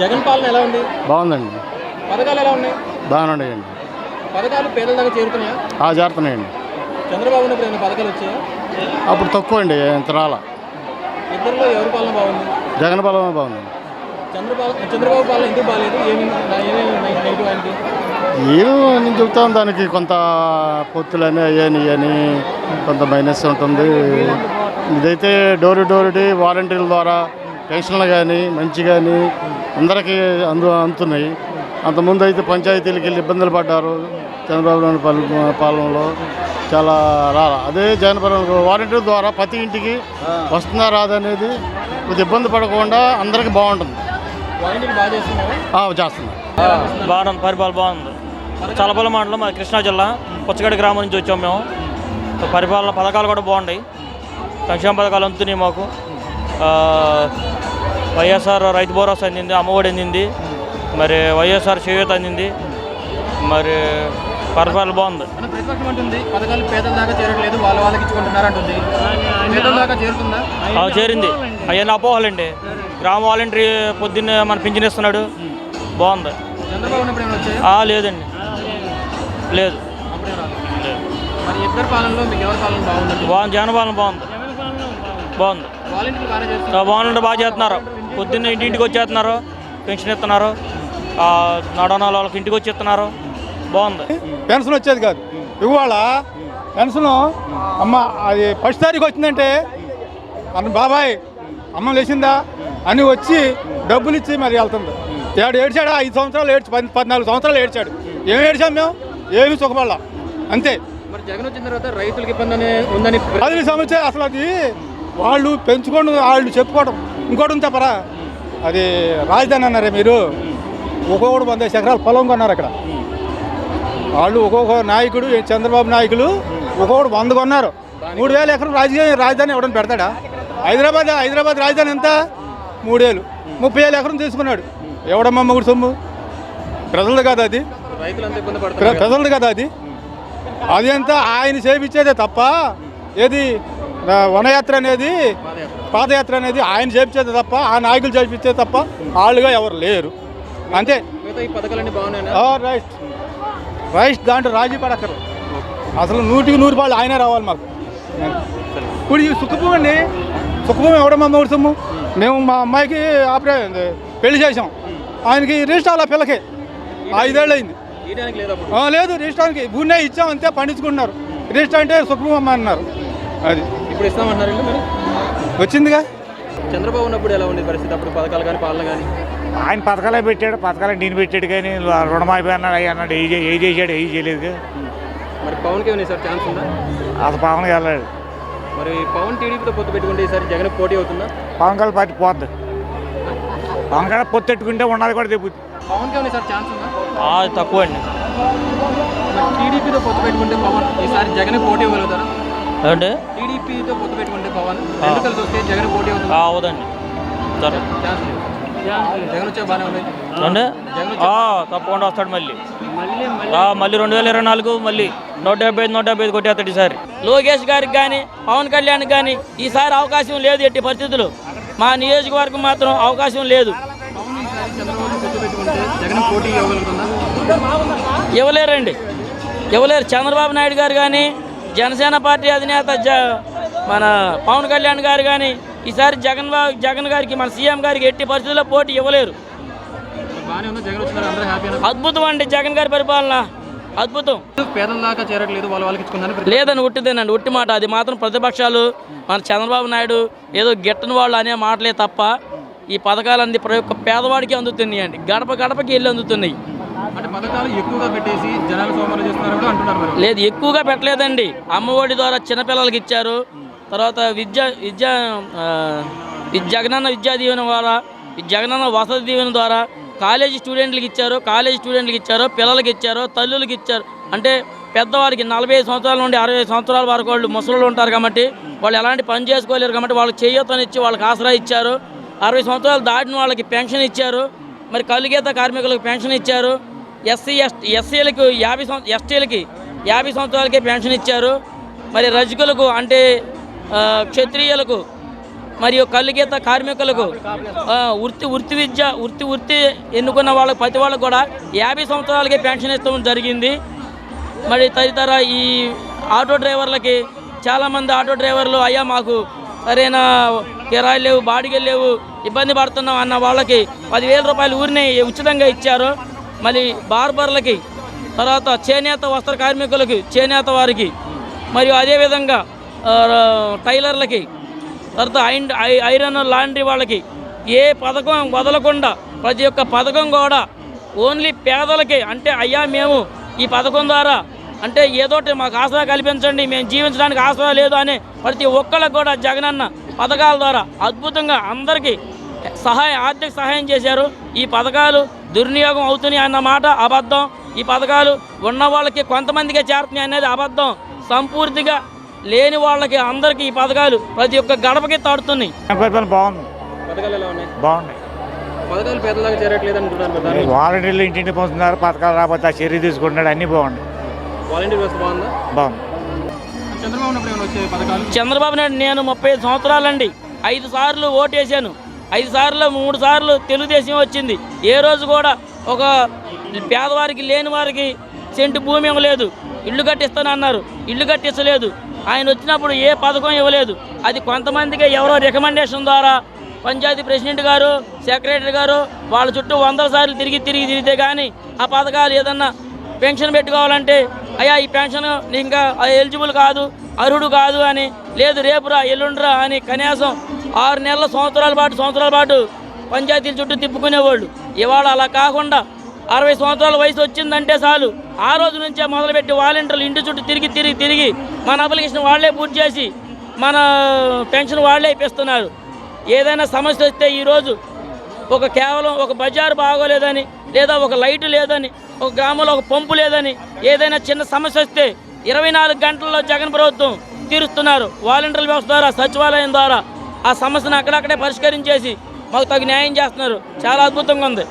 జగన్ పాలన ఎలా ఉంది? బాగుందండి. పథకాలు ఎలా ఉన్నాయి? బాగానే ఉన్నాయండి. పథకాలు పేదల దాకా చేరుతున్నాయా? చేరుతున్నాయండి. చంద్రబాబు ఉన్నప్పుడు ఏమైనా పథకాలు వచ్చాయా? అప్పుడు తక్కువ అండి, ఇంత రాలా. ఇద్దరిలో ఎవరి పాలన బాగుంది? జగన్ పాలన బాగుంది. చంద్రబాబు పాలన ఎందుకు బాగాలేదు? ఏమేమి నెగిటివ్ ఆయనకి? ఏమో నేను చెబుతాను, దానికి కొంత పొత్తులని అని కొంత మైనస్ ఉంటుంది. ఇదైతే డోర్ డోర్డి వాలంటీర్ల ద్వారా పెన్షన్లు కానీ మంచి కానీ అందరికీ అందుతున్నాయి. అంతకుముందు అయితే పంచాయతీలకు వెళ్ళి ఇబ్బందులు పడ్డారు చంద్రబాబు నాయుడు పాలనలో, చాలా రాలా. అదే జగన్ పాలన వాలంటీర్ ద్వారా ప్రతి ఇంటికి వస్తుందా రాదనేది కొద్దిగా ఇబ్బంది పడకుండా అందరికీ బాగుంటుంది. చేస్తున్నారు. బాగుంది, పరిపాలన బాగుంది. చలపల్లి మండలం మాది కృష్ణా జిల్లా పుచ్చగడ్డ గ్రామం నుంచి వచ్చాము మేము. పరిపాలన పథకాలు కూడా బాగున్నాయి, సంక్షేమ పథకాలు అందుతున్నాయి మాకు. వైఎస్ఆర్ రైతు భరోసా అందింది, అమ్మఒడి అందింది, మరి వైఎస్ఆర్ చేయూత అందింది, మరి పరిపాలన బాగుంది. చేరింది. అవన్నీ అపోహలండి. గ్రామ వాలంటరీ పొద్దున్నే మన పింఛన్ ఇస్తున్నాడు, బాగుంది. లేదండి, లేదు. బాగుంది, జగన్ పాలన బాగుంది. వాలంటీర్ బాగా చేస్తున్నారు. పొద్దున్న ఇంటింటికి వచ్చేస్తున్నారు, పెన్షన్ ఇస్తున్నారు, నడవనాల వాళ్ళకి ఇంటికి వచ్చి ఇస్తున్నారు, బాగుంది. పెన్షన్ వచ్చేది కాదు, ఇవాళ పెన్షన్ అమ్మ అది ఫస్ట్ తారీఖు వచ్చిందంటే అన్న బాబాయ్ అమ్మ లేచిందా అని వచ్చి డబ్బులు ఇచ్చి మరి వెళ్తుంది. ఏడ్చాడు 5 సంవత్సరాలు 14 సంవత్సరాలు ఏడ్చాడు. ఏమి ఏడ్చాం మేము? ఏమి సుఖపడాల అంతే. మరి జగన్ వచ్చిన తర్వాత రైతులకి ఇబ్బంది ఉందని అది సమస్య. అసలు అది వాళ్ళు పెంచుకోవడం, వాళ్ళు చెప్పుకోవడం. ఇంకోటి చెప్పరా, అది రాజధాని అన్నారే మీరు, ఒక్కొక్కడు 100 ఎకరాల పొలం కొన్నారు అక్కడ. వాళ్ళు ఒక్కొక్క నాయకుడు, చంద్రబాబు నాయకులు ఒక్కొక్కడు 100 కొన్నారు. 3000 ఎకరం రాజధాని ఎవడని పెడతాడా? హైదరాబాద్ రాజధాని ఎంత? 3000, 30,000 ఎకరం తీసుకున్నాడు. ఎవడమ్మా మొగుడు సొమ్ము? ప్రజలది కదా అది, ప్రజలది కదా అది. అది ఎంత ఆయన చేపించేదే తప్ప, ఏది వనయాత్ర అనేది, పాదయాత్ర అనేది ఆయన చేపించేదే తప్ప, ఆ నాయకులు చేపించేది తప్ప వాళ్ళుగా ఎవరు లేరు, అంతే. రైట్, దాంట్లో రాజీ పడక్కరు. అసలు 100కి 100 రూపాయలు ఆయనే రావాలి మాకు. ఇప్పుడు ఈ సుఖభూమి అండి, సుఖభూమి ఎవడమ్మా మొగుడు సొమ్ము? మేము మా అమ్మాయికి పెళ్లి చేసాం, ఆయనకి రిజిస్టర్ ఆ పిల్లకి 5 ఏళ్ళు అయింది. లేదు, రిజిస్టార్కి భూమినే ఇచ్చాం అంతే, పండించుకుంటున్నారు. రిజిస్టర్ అంటే సుఖభూమి అమ్మ అన్నారు. అది ఇప్పుడు ఇస్తామన్నారు, వచ్చిందిగా. చంద్రబాబు ఉన్నప్పుడు ఎలా ఉంది పరిస్థితి? అప్పుడు పథకాలు కానీ పాలన కానీ? ఆయన పథకాలే పెట్టాడు, పథకాలు నేను పెట్టాడు, కానీ రుణమాఫీ అన్నాడు, అవి అన్నాడు, ఏ చేశాడు, ఏ చేయలేదు. మరి పవన్కి ఏమైనా సార్ ఛాన్స్ ఉందా? అసలు పవన్ వెళ్ళాడు. మరి పవన్ టీడీపీతో పొత్తు పెట్టుకుంటే ఈసారి జగన్ పోటీ అవుతుందా? పవన్ కళ్యాణ్ పార్టీ పోద్ది. పవన్ కళ్యాణ్ పొత్తు పెట్టుకుంటే ఉన్నది కూడా తెప్పుద్ది. పవన్కి ఏమైనా సార్ ఛాన్స్ ఉందా? తక్కువ అండి. టీడీపీతో పొత్తు పెట్టుకుంటే పవన్ ఈసారి జగన్ పోటీ ఇవ్వగలుగుతారా? అంటే టీడీపీతో పొత్తు పెట్టుకుంటే పవన్ ఎన్నికలు వస్తే జగన్ పోటీ అవుతుంది? అవుదండి. జగన్ వచ్చే బాగానే ఉంది అంటే తప్పకుండా వస్తాడు. మళ్ళీ 2024 మళ్ళీ 175 కొట్టేస్తాడు ఈసారి. లోకేష్ గారికి కానీ పవన్ కళ్యాణ్కి కానీ ఈసారి అవకాశం లేదు, ఎట్టి పరిస్థితులు. మా నియోజకవర్గం మాత్రం అవకాశం లేదు. ఇవ్వలేరండి, ఇవ్వలేరు. చంద్రబాబు నాయుడు గారు కానీ, జనసేన పార్టీ అధినేత మన పవన్ కళ్యాణ్ గారు కానీ ఈసారి జగన్ గారికి, మన సీఎం గారికి ఎట్టి పరిస్థితుల్లో పోటీ ఇవ్వలేరు. అద్భుతం అండి జగన్ గారి పరిపాలన, అద్భుతం. పేదల దాకా చేరట్లేదు, వాళ్ళకి ఇచ్చుకున్నాను లేదని ఉట్టిదేనండి, ఉట్టి మాట. అది మాత్రం ప్రతిపక్షాలు, మన చంద్రబాబు నాయుడు ఏదో గిట్టని వాళ్ళు అనే మాటలే తప్ప ఈ పథకాలన్నీ ప్రతి ఒక్క పేదవాడికి అందుతున్నాయి అండి. గడప గడపకి వెళ్ళి అందుతున్నాయి. లేదు, ఎక్కువగా పెట్టలేదండి. అమ్మఒడి ద్వారా చిన్నపిల్లలకి ఇచ్చారు. తర్వాత జగనన్న విద్యా దీవెన ద్వారా, జగనన్న వసతి దీవెన ద్వారా కాలేజీ స్టూడెంట్లకి ఇచ్చారు, పిల్లలకి ఇచ్చారు, తల్లులకి ఇచ్చారు. అంటే పెద్దవారికి 45 సంవత్సరాల నుండి 60 సంవత్సరాల వరకు వాళ్ళు ముసలు ఉంటారు కాబట్టి వాళ్ళు ఎలాంటి పని చేసుకోలేరు కాబట్టి వాళ్ళకి చేయూతనిచ్చి వాళ్ళకి ఆసరా ఇచ్చారు. 60 సంవత్సరాలు దాటిన వాళ్ళకి పెన్షన్ ఇచ్చారు. మరి కలుగీత కార్మికులకు పెన్షన్ ఇచ్చారు. ఎస్సీలకు 50 ఎస్టీలకి 50 సంవత్సరాలకే పెన్షన్ ఇచ్చారు. మరి రజకులకు అంటే క్షత్రియులకు మరియు కళ్ళుగీత కార్మికులకు వృత్తి ఎన్నుకున్న వాళ్ళకి ప్రతి వాళ్ళకు కూడా 50 సంవత్సరాలకే పెన్షన్ ఇస్తాం జరిగింది. మరి తదితర ఈ ఆటో డ్రైవర్లకి చాలామంది ఆటో డ్రైవర్లు అయ్యా మాకు సరైన కిరాయిలు లేవు, బాడిగలు లేవు, ఇబ్బంది పడుతున్నాం అన్న వాళ్ళకి 10,000 రూపాయలు ఊరిని ఉచితంగా ఇచ్చారు. మళ్ళీ బార్బర్లకి, తర్వాత చేనేత వస్త్ర కార్మికులకి, చేనేత వారికి, మరియు అదేవిధంగా టైలర్లకి, తర్వాత ఐరన్ లాండ్రీ వాళ్ళకి ఏ పథకం వదలకుండా ప్రతి ఒక్క పథకం కూడా ఓన్లీ పేదలకి, అంటే అయ్యా మేము ఈ పథకం ద్వారా అంటే ఏదోటి మాకు ఆసరా కల్పించండి, మేము జీవించడానికి ఆసరా లేదు అని ప్రతి ఒక్కళ్ళకు కూడా జగనన్న పథకాల ద్వారా అద్భుతంగా అందరికీ ఆర్థిక సహాయం చేశారు. ఈ పథకాలు దుర్వినియోగం అవుతున్నాయి అన్న మాట అబద్ధం. ఈ పథకాలు ఉన్న వాళ్ళకి కొంతమందికే చేరుతున్నాయి అనేది అబద్ధం. సంపూర్తిగా లేని వాళ్ళకి అందరికీ ఈ పథకాలు ప్రతి ఒక్క గడపకి తాడుతున్నాయి. బాగుంది, పథకాలు ఎలా ఉన్నాయి? బాగున్నాయి. పథకాలు పేదలకు చేరట్లేదు అంటున్నారు. వాలంటీర్లు ఇంటింటి పొందుతున్నారు, పథకాలు రాకపోతే చర్య తీసుకుంటున్నాడు, అన్నీ బాగున్నాయి. వాలంటీర్ వ్యవస్థ బాగుందా? బాగుంది. చంద్రబాబు నాయుడు ఏమైనా వచ్చే పథకాలు? చంద్రబాబు నాయుడు నేను 35 సంవత్సరాలండి, 5 సార్లు ఓటేసాను, 5 సార్లు 3 సార్లు తెలుగుదేశం వచ్చింది. ఏ రోజు కూడా ఒక పేదవారికి లేని వారికి సెంటు భూమి ఇవ్వలేదు. ఇల్లు కట్టిస్తాను అన్నారు, ఇల్లు కట్టించలేదు. ఆయన వచ్చినప్పుడు ఏ పథకం ఇవ్వలేదు. అది కొంతమందికి ఎవరో రికమెండేషన్ ద్వారా పంచాయతీ ప్రెసిడెంట్ గారు, సెక్రటరీ గారు వాళ్ళ చుట్టూ 100 సార్లు తిరిగితే కానీ ఆ పథకాలు ఏదన్నా పెన్షన్ పెట్టుకోవాలంటే అయ్యా ఈ పెన్షన్ ఇంకా ఎలిజిబుల్ కాదు, అర్హుడు కాదు అని, లేదు రేపురా ఎల్లుండిరా అని కనీసం 6 నెలల సంవత్సరాల పాటు పంచాయతీల చుట్టూ తిప్పుకునేవాళ్ళు. ఇవాళ అలా కాకుండా 60 సంవత్సరాల వయసు వచ్చిందంటే చాలు ఆ రోజు నుంచే మొదలుపెట్టి వాలంటీర్లు ఇంటి చుట్టూ తిరిగి మన అప్లికేషన్ వాళ్లే పూర్తి చేసి మన పెన్షన్ వాళ్లే ఇప్పిస్తున్నారు. ఏదైనా సమస్య వస్తే ఈరోజు కేవలం ఒక బజారు బాగోలేదని, లేదా ఒక లైటు లేదని, ఒక గ్రామంలో ఒక పంపు లేదని, ఏదైనా చిన్న సమస్య వస్తే 24 గంటల్లో జగన్ ప్రభుత్వం తీరుస్తున్నారు. వాలంటీర్ల వ్యవస్థ ద్వారా, సచివాలయం ద్వారా ఆ సమస్యను అక్కడక్కడే పరిష్కరించేసి మాకు తగు న్యాయం చేస్తున్నారు. చాలా అద్భుతంగా ఉంది.